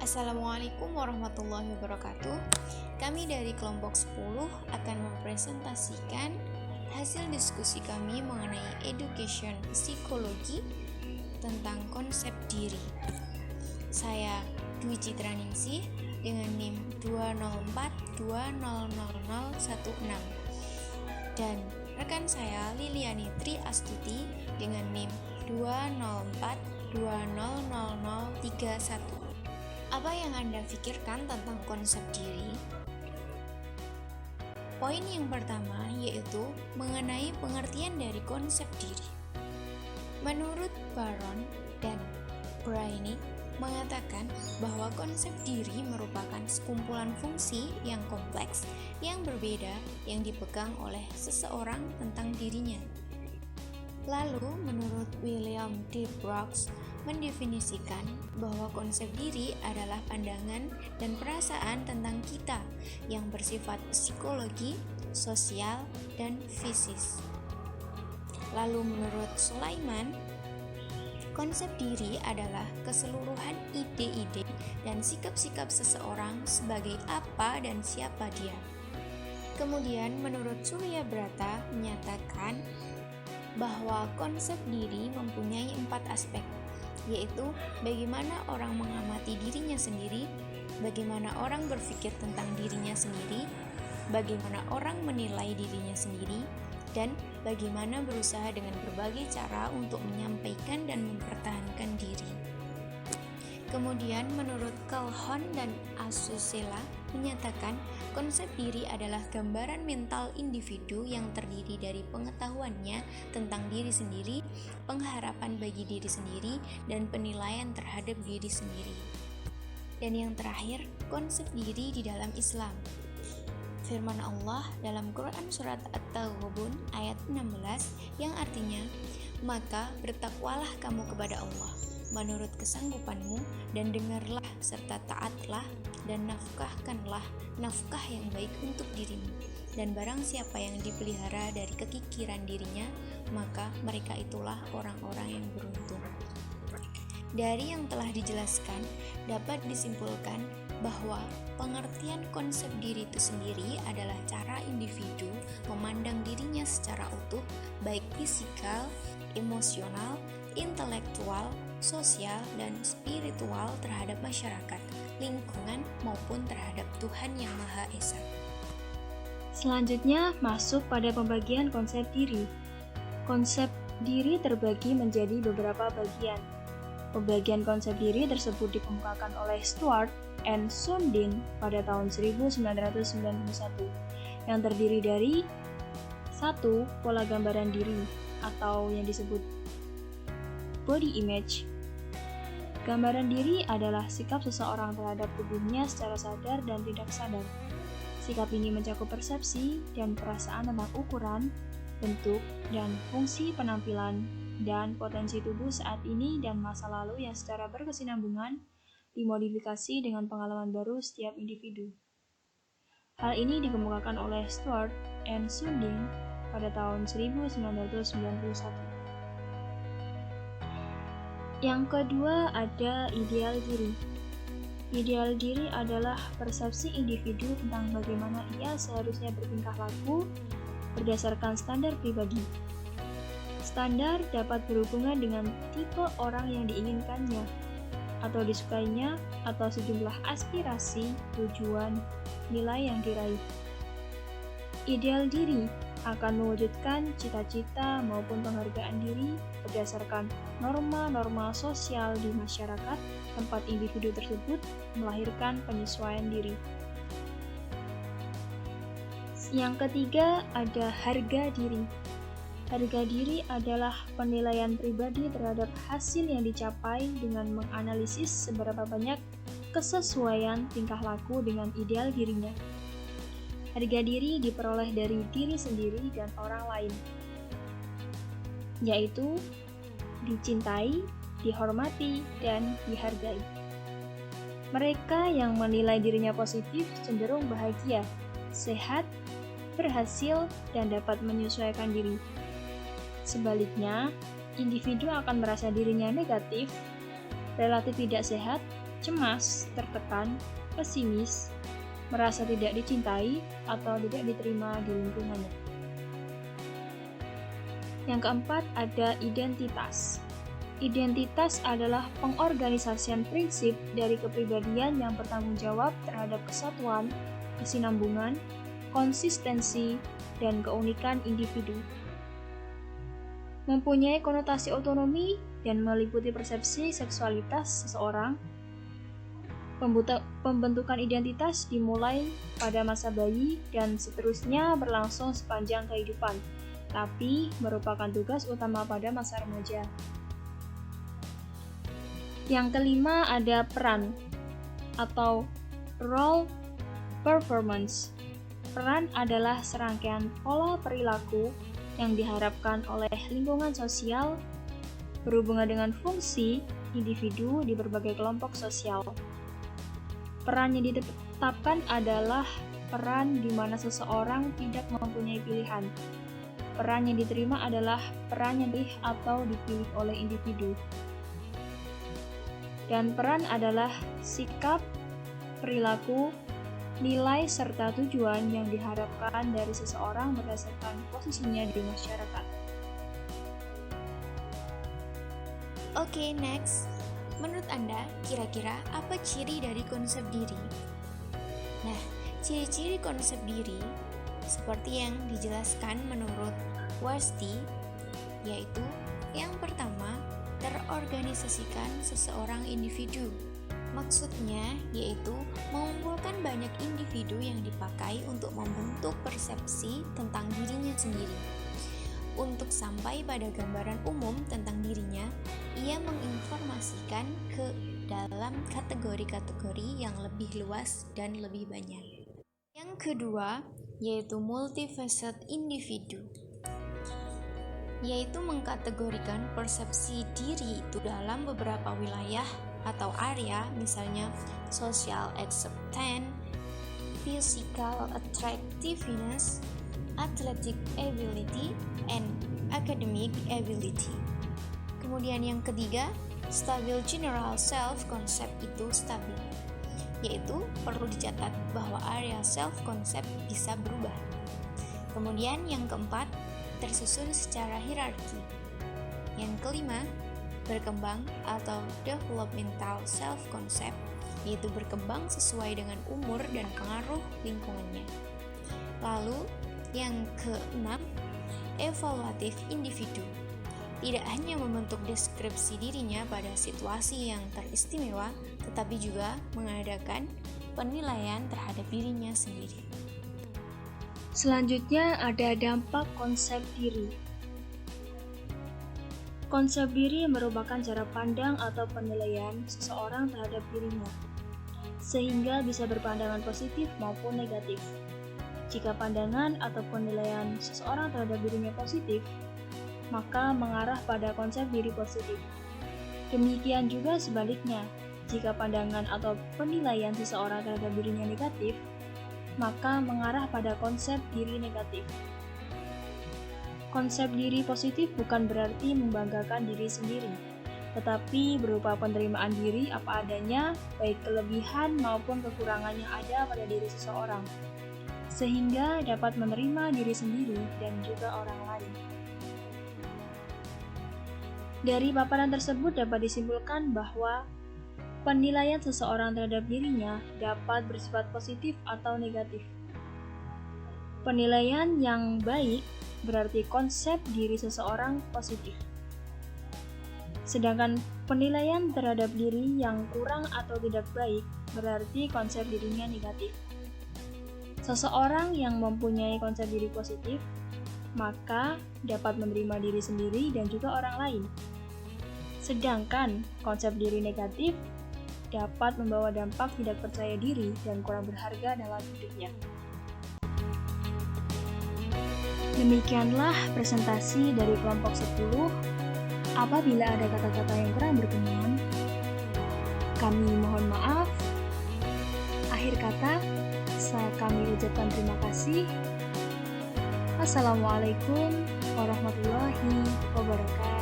Assalamualaikum warahmatullahi wabarakatuh. Kami dari kelompok 10 akan mempresentasikan hasil diskusi kami mengenai education psikologi tentang konsep diri. Saya Dwi Citraningsih dengan NIM 204200016 dan rekan saya Liliani Tri Astuti dengan NIM 204200031. Apa yang Anda pikirkan tentang konsep diri? Poin yang pertama yaitu mengenai pengertian dari konsep diri. Menurut Baron dan Breining mengatakan bahwa konsep diri merupakan sekumpulan fungsi yang kompleks yang berbeda yang dipegang oleh seseorang tentang dirinya. Lalu, menurut William D. Brooks, mendefinisikan bahwa konsep diri adalah pandangan dan perasaan tentang kita yang bersifat psikologi, sosial, dan fisis. Lalu menurut Sulaiman, konsep diri adalah keseluruhan ide-ide dan sikap-sikap seseorang sebagai apa dan siapa dia. Kemudian menurut Surya Brata menyatakan bahwa konsep diri mempunyai 4 aspek, yaitu bagaimana orang mengamati dirinya sendiri, bagaimana orang berpikir tentang dirinya sendiri, bagaimana orang menilai dirinya sendiri, dan bagaimana berusaha dengan berbagai cara untuk menyampaikan dan mempertahankan diri. Kemudian menurut Calhoun dan Asusela menyatakan konsep diri adalah gambaran mental individu yang terdiri dari pengetahuannya tentang diri sendiri, pengharapan bagi diri sendiri, dan penilaian terhadap diri sendiri. Dan yang terakhir, konsep diri di dalam Islam. Firman Allah dalam Quran Surat At-Taghabun ayat 16 yang artinya, "Maka bertakwalah kamu kepada Allah menurut kesanggupanmu dan dengarlah serta taatlah dan nafkahkanlah nafkah yang baik untuk dirimu, dan barang siapa yang dipelihara dari kekikiran dirinya, maka mereka itulah orang-orang yang beruntung." Dari yang telah dijelaskan, dapat disimpulkan bahwa pengertian konsep diri itu sendiri adalah cara individu memandang dirinya secara utuh, baik fisikal, emosional, intelektual, sosial, dan spiritual terhadap masyarakat, lingkungan, maupun terhadap Tuhan Yang Maha Esa. Selanjutnya masuk pada pembagian konsep diri. Konsep diri terbagi menjadi beberapa bagian. Pembagian konsep diri tersebut dikemukakan oleh Stuart and Sundin pada tahun 1991 yang terdiri dari 1. Pola gambaran diri atau yang disebut body image. Gambaran diri adalah sikap seseorang terhadap tubuhnya secara sadar dan tidak sadar. Sikap ini mencakup persepsi dan perasaan tentang ukuran, bentuk, dan fungsi penampilan dan potensi tubuh saat ini dan masa lalu yang secara berkesinambungan dimodifikasi dengan pengalaman baru setiap individu. Hal ini dikemukakan oleh Stuart and Sundin pada tahun 1991. Yang kedua ada ideal diri. Ideal diri adalah persepsi individu tentang bagaimana ia seharusnya bertingkah laku berdasarkan standar pribadi. Standar dapat berhubungan dengan tipe orang yang diinginkannya, atau disukainya, atau sejumlah aspirasi, tujuan, nilai yang diraih. Ideal diri akan mewujudkan cita-cita maupun penghargaan diri berdasarkan norma-norma sosial di masyarakat tempat individu tersebut melahirkan penyesuaian diri. Yang ketiga ada harga diri. Harga diri adalah penilaian pribadi terhadap hasil yang dicapai dengan menganalisis seberapa banyak kesesuaian tingkah laku dengan ideal dirinya. Harga diri diperoleh dari diri sendiri dan orang lain, yaitu dicintai, dihormati, dan dihargai. Mereka yang menilai dirinya positif cenderung bahagia, sehat, berhasil, dan dapat menyesuaikan diri. Sebaliknya, individu akan merasa dirinya negatif, relatif tidak sehat, cemas, tertekan, pesimis, merasa tidak dicintai, atau tidak diterima di lingkungannya. Yang keempat ada identitas. Identitas adalah pengorganisasian prinsip dari kepribadian yang bertanggung jawab terhadap kesatuan, kesinambungan, konsistensi, dan keunikan individu. Mempunyai konotasi otonomi dan meliputi persepsi seksualitas seseorang. Pembentukan identitas dimulai pada masa bayi dan seterusnya berlangsung sepanjang kehidupan, tapi merupakan tugas utama pada masa remaja. Yang kelima ada peran atau role performance. Peran adalah serangkaian pola perilaku yang diharapkan oleh lingkungan sosial berhubungan dengan fungsi individu di berbagai kelompok sosial. Peran yang ditetapkan adalah peran di mana seseorang tidak mempunyai pilihan. Peran yang diterima adalah peran yang dipilih atau dipilih oleh individu. Dan peran adalah sikap, perilaku, nilai serta tujuan yang diharapkan dari seseorang berdasarkan posisinya di masyarakat. Oke, next. Menurut Anda, kira-kira apa ciri dari konsep diri? Nah, ciri-ciri konsep diri seperti yang dijelaskan menurut Wasti, yaitu yang pertama, terorganisasikan seseorang individu. Maksudnya yaitu mengumpulkan banyak individu yang dipakai untuk membentuk persepsi tentang dirinya sendiri. Untuk sampai pada gambaran umum tentang dirinya, ia menginformasikan ke dalam kategori-kategori yang lebih luas dan lebih banyak. Yang kedua, yaitu multifaceted individu, yaitu mengkategorikan persepsi diri itu dalam beberapa wilayah atau area, misalnya social acceptance, physical attractiveness, athletic ability, and academic ability. Kemudian yang ketiga, stabil general self-concept itu stabil, yaitu perlu dicatat bahwa area self-concept bisa berubah. Kemudian yang keempat, tersusun secara hierarki. Yang kelima, berkembang atau developmental self-concept, yaitu berkembang sesuai dengan umur dan pengaruh lingkungannya. Lalu, yang keenam, evaluatif individu. Tidak hanya membentuk deskripsi dirinya pada situasi yang teristimewa, tetapi juga mengadakan penilaian terhadap dirinya sendiri. Selanjutnya ada dampak konsep diri. Konsep diri merupakan cara pandang atau penilaian seseorang terhadap dirinya, sehingga bisa berpandangan positif maupun negatif. Jika pandangan atau penilaian seseorang terhadap dirinya positif, maka mengarah pada konsep diri positif. Demikian juga sebaliknya, jika pandangan atau penilaian seseorang terhadap dirinya negatif, maka mengarah pada konsep diri negatif. Konsep diri positif bukan berarti membanggakan diri sendiri, tetapi berupa penerimaan diri apa adanya, baik kelebihan maupun kekurangan yang ada pada diri seseorang, sehingga dapat menerima diri sendiri dan juga orang lain. Dari paparan tersebut dapat disimpulkan bahwa penilaian seseorang terhadap dirinya dapat bersifat positif atau negatif. Penilaian yang baik berarti konsep diri seseorang positif. Sedangkan penilaian terhadap diri yang kurang atau tidak baik berarti konsep dirinya negatif. Seseorang yang mempunyai konsep diri positif, maka dapat menerima diri sendiri dan juga orang lain. Sedangkan konsep diri negatif dapat membawa dampak tidak percaya diri dan kurang berharga dalam hidupnya. Demikianlah presentasi dari kelompok 10. Apabila ada kata-kata yang kurang berkenan, kami mohon maaf. Akhir kata, kami ucapkan terima kasih. Assalamualaikum warahmatullahi wabarakatuh.